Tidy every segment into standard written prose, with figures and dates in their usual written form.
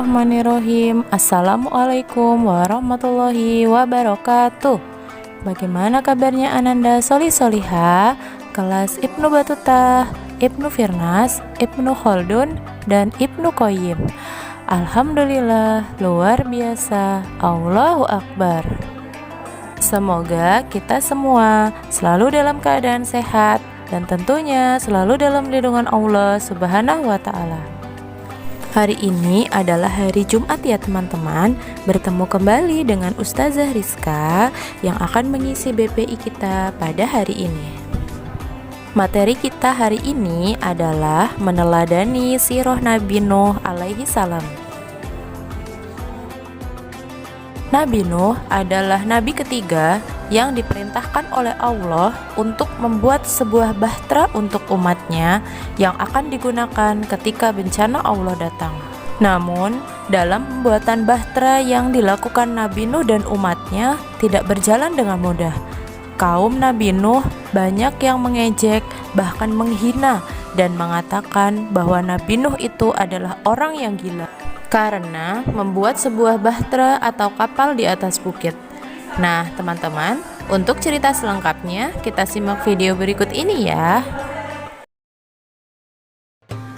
Bismillahirrahmanirrahim. Assalamualaikum warahmatullahi wabarakatuh. Bagaimana kabarnya Ananda Solih-Solihah, kelas Ibnu Batutah, Ibnu Firnas, Ibnu Khaldun, dan Ibnu Qayyim? Alhamdulillah, luar biasa. Allahu Akbar. Semoga kita semua selalu dalam keadaan sehat dan tentunya selalu dalam lindungan Allah Subhanahu wa Ta'ala. Hari ini adalah hari Jumat ya teman-teman. Bertemu kembali dengan Ustazah Rizka yang akan mengisi BPI kita pada hari ini. Materi kita hari ini adalah meneladani sirah Nabi Nuh alaihi salam. Nabi Nuh adalah nabi ketiga yang diperintahkan oleh Allah untuk membuat sebuah bahtera untuk umatnya yang akan digunakan ketika bencana Allah datang. Namun, dalam pembuatan bahtera yang dilakukan Nabi Nuh dan umatnya tidak berjalan dengan mudah. Kaum Nabi Nuh banyak yang mengejek, bahkan menghina dan mengatakan bahwa Nabi Nuh itu adalah orang yang gila karena membuat sebuah bahtera atau kapal di atas bukit. Nah, teman-teman, untuk cerita selengkapnya kita simak video berikut ini ya.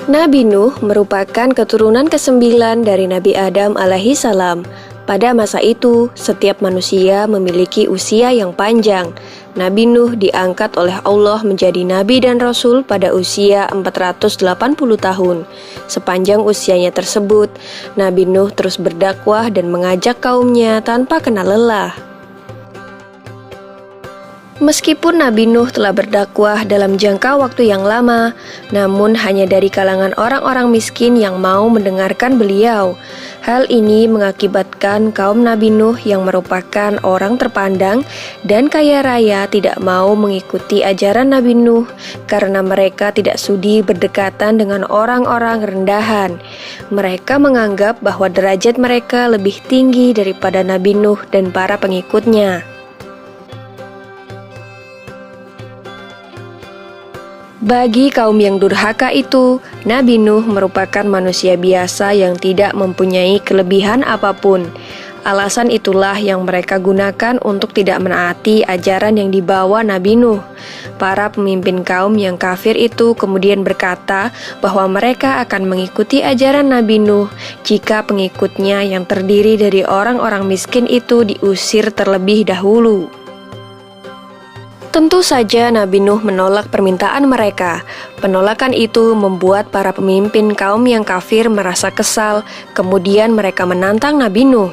Nabi Nuh merupakan keturunan ke-9 dari Nabi Adam alaihi salam. Pada masa itu, setiap manusia memiliki usia yang panjang. Nabi Nuh diangkat oleh Allah menjadi nabi dan rasul pada usia 480 tahun. Sepanjang usianya tersebut, Nabi Nuh terus berdakwah dan mengajak kaumnya tanpa kenal lelah. Meskipun Nabi Nuh telah berdakwah dalam jangka waktu yang lama, namun hanya dari kalangan orang-orang miskin yang mau mendengarkan beliau. Hal ini mengakibatkan kaum Nabi Nuh yang merupakan orang terpandang dan kaya raya tidak mau mengikuti ajaran Nabi Nuh karena mereka tidak sudi berdekatan dengan orang-orang rendahan. Mereka menganggap bahwa derajat mereka lebih tinggi daripada Nabi Nuh dan para pengikutnya. Bagi kaum yang durhaka itu, Nabi Nuh merupakan manusia biasa yang tidak mempunyai kelebihan apapun. Alasan itulah yang mereka gunakan untuk tidak menaati ajaran yang dibawa Nabi Nuh. Para pemimpin kaum yang kafir itu kemudian berkata bahwa mereka akan mengikuti ajaran Nabi Nuh jika pengikutnya yang terdiri dari orang-orang miskin itu diusir terlebih dahulu. Tentu saja Nabi Nuh menolak permintaan mereka. Penolakan itu membuat para pemimpin kaum yang kafir merasa kesal, kemudian mereka menantang Nabi Nuh.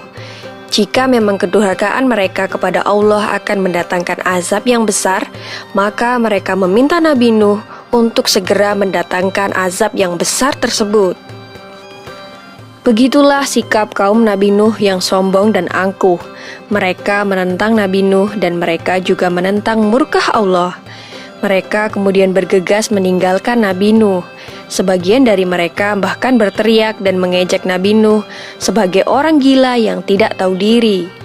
Jika memang kedurhakaan mereka kepada Allah akan mendatangkan azab yang besar, maka mereka meminta Nabi Nuh untuk segera mendatangkan azab yang besar tersebut. Begitulah sikap kaum Nabi Nuh yang sombong dan angkuh. Mereka menentang Nabi Nuh dan mereka juga menentang murkah Allah. Mereka kemudian bergegas meninggalkan Nabi Nuh. Sebagian dari mereka bahkan berteriak dan mengejek Nabi Nuh sebagai orang gila yang tidak tahu diri.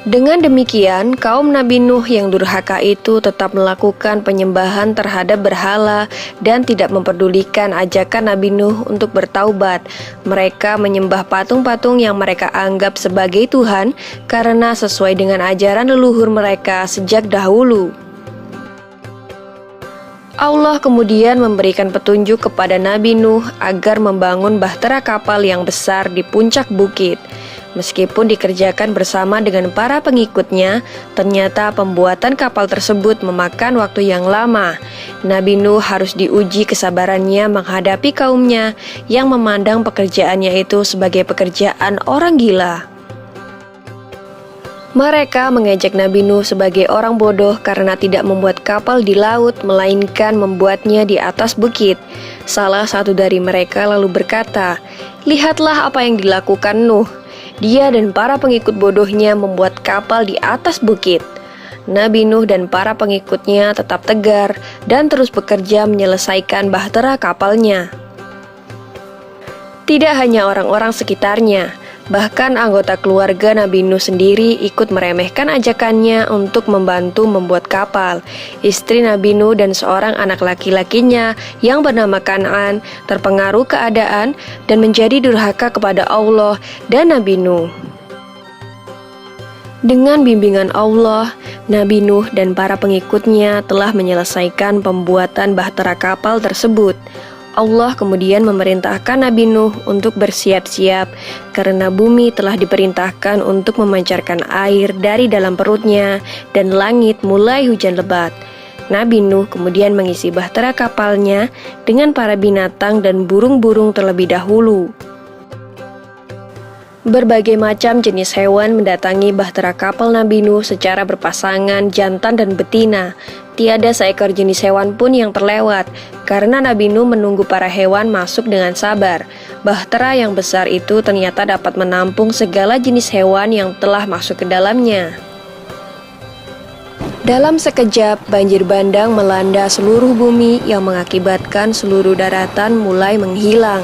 Dengan demikian, kaum Nabi Nuh yang durhaka itu tetap melakukan penyembahan terhadap berhala dan tidak memperdulikan ajakan Nabi Nuh untuk bertaubat. Mereka menyembah patung-patung yang mereka anggap sebagai Tuhan karena sesuai dengan ajaran leluhur mereka sejak dahulu. Allah kemudian memberikan petunjuk kepada Nabi Nuh agar membangun bahtera kapal yang besar di puncak bukit. Meskipun dikerjakan bersama dengan para pengikutnya, ternyata pembuatan kapal tersebut memakan waktu yang lama. Nabi Nuh harus diuji kesabarannya menghadapi kaumnya yang memandang pekerjaannya itu sebagai pekerjaan orang gila. Mereka mengejek Nabi Nuh sebagai orang bodoh karena tidak membuat kapal di laut, melainkan membuatnya di atas bukit. Salah satu dari mereka lalu berkata, "Lihatlah apa yang dilakukan Nuh. Dia dan para pengikut bodohnya membuat kapal di atas bukit." Nabi Nuh dan para pengikutnya tetap tegar dan terus bekerja menyelesaikan bahtera kapalnya. Tidak hanya orang-orang sekitarnya, Bahkan anggota keluarga Nabi Nuh sendiri ikut meremehkan ajakannya untuk membantu membuat kapal. Istri Nabi Nuh dan seorang anak laki-lakinya yang bernama Kan'an terpengaruh keadaan dan menjadi durhaka kepada Allah dan Nabi Nuh. Dengan bimbingan Allah, Nabi Nuh dan para pengikutnya telah menyelesaikan pembuatan bahtera kapal tersebut. Allah kemudian memerintahkan Nabi Nuh untuk bersiap-siap karena bumi telah diperintahkan untuk memancarkan air dari dalam perutnya dan langit mulai hujan lebat. Nabi Nuh kemudian mengisi bahtera kapalnya dengan para binatang dan burung-burung terlebih dahulu. Berbagai macam jenis hewan mendatangi bahtera kapal Nabi Nuh secara berpasangan jantan dan betina. Tiada seekor jenis hewan pun yang terlewat, karena Nabi Nuh menunggu para hewan masuk dengan sabar. Bahtera yang besar itu ternyata dapat menampung segala jenis hewan yang telah masuk ke dalamnya. Dalam sekejap, banjir bandang melanda seluruh bumi yang mengakibatkan seluruh daratan mulai menghilang.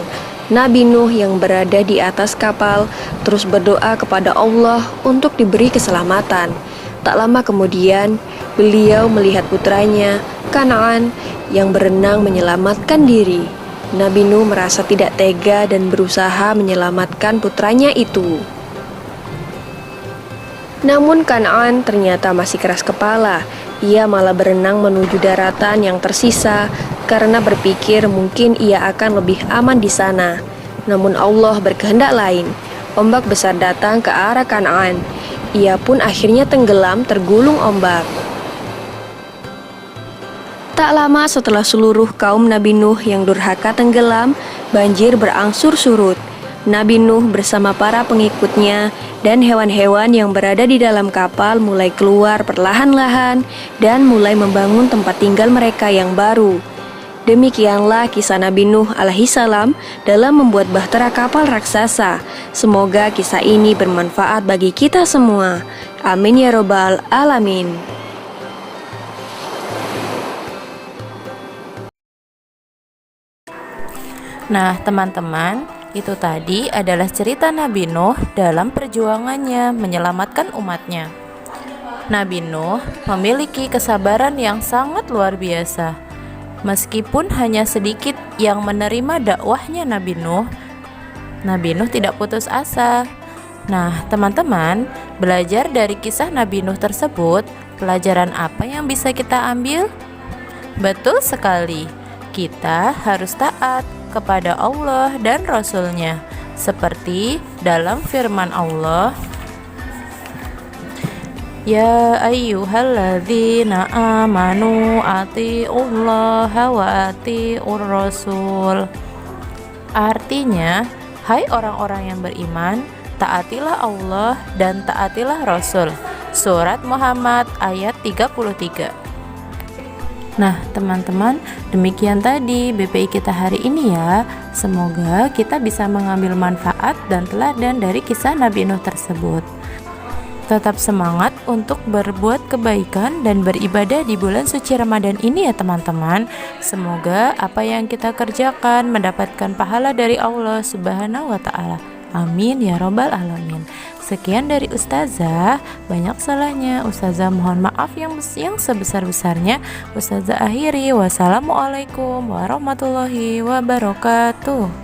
Nabi Nuh yang berada di atas kapal terus berdoa kepada Allah untuk diberi keselamatan. Tak lama kemudian, beliau melihat putranya, Kan'an, yang berenang menyelamatkan diri. Nabi Nuh merasa tidak tega dan berusaha menyelamatkan putranya itu. Namun Kan'an ternyata masih keras kepala. Ia malah berenang menuju daratan yang tersisa karena berpikir mungkin ia akan lebih aman di sana. Namun Allah berkehendak lain. Ombak besar datang ke arah Kan'an. Ia pun akhirnya tenggelam tergulung ombak. Tak lama setelah seluruh kaum Nabi Nuh yang durhaka tenggelam, banjir berangsur surut. Nabi Nuh bersama para pengikutnya dan hewan-hewan yang berada di dalam kapal mulai keluar perlahan-lahan dan mulai membangun tempat tinggal mereka yang baru. Demikianlah kisah Nabi Nuh alaihissalam dalam membuat bahtera kapal raksasa. Semoga kisah ini bermanfaat bagi kita semua. Amin ya robbal alamin. Nah, teman-teman, itu tadi adalah cerita Nabi Nuh dalam perjuangannya menyelamatkan umatnya. Nabi Nuh memiliki kesabaran yang sangat luar biasa. Meskipun hanya sedikit yang menerima dakwahnya Nabi Nuh tidak putus asa. Nah, teman-teman, belajar dari kisah Nabi Nuh tersebut, pelajaran apa yang bisa kita ambil? Betul sekali, kita harus taat kepada Allah dan Rasul-Nya, seperti dalam firman Allah, Ya ayyuhalladzina amanu atiullaha wa atiur rasul. Artinya, hai orang-orang yang beriman, taatilah Allah dan taatilah Rasul. Surat Muhammad ayat 33. Nah, teman-teman, demikian tadi BPI kita hari ini ya. Semoga kita bisa mengambil manfaat dan teladan dari kisah Nabi Nuh tersebut. Tetap semangat untuk berbuat kebaikan dan beribadah di bulan suci Ramadan ini ya teman-teman. Semoga apa yang kita kerjakan mendapatkan pahala dari Allah Subhanahu wa Ta'ala. Amin ya robbal alamin. Sekian dari Ustazah, banyak salahnya Ustazah mohon maaf yang sebesar-besarnya. Ustazah akhiri, wassalamualaikum warahmatullahi wabarakatuh.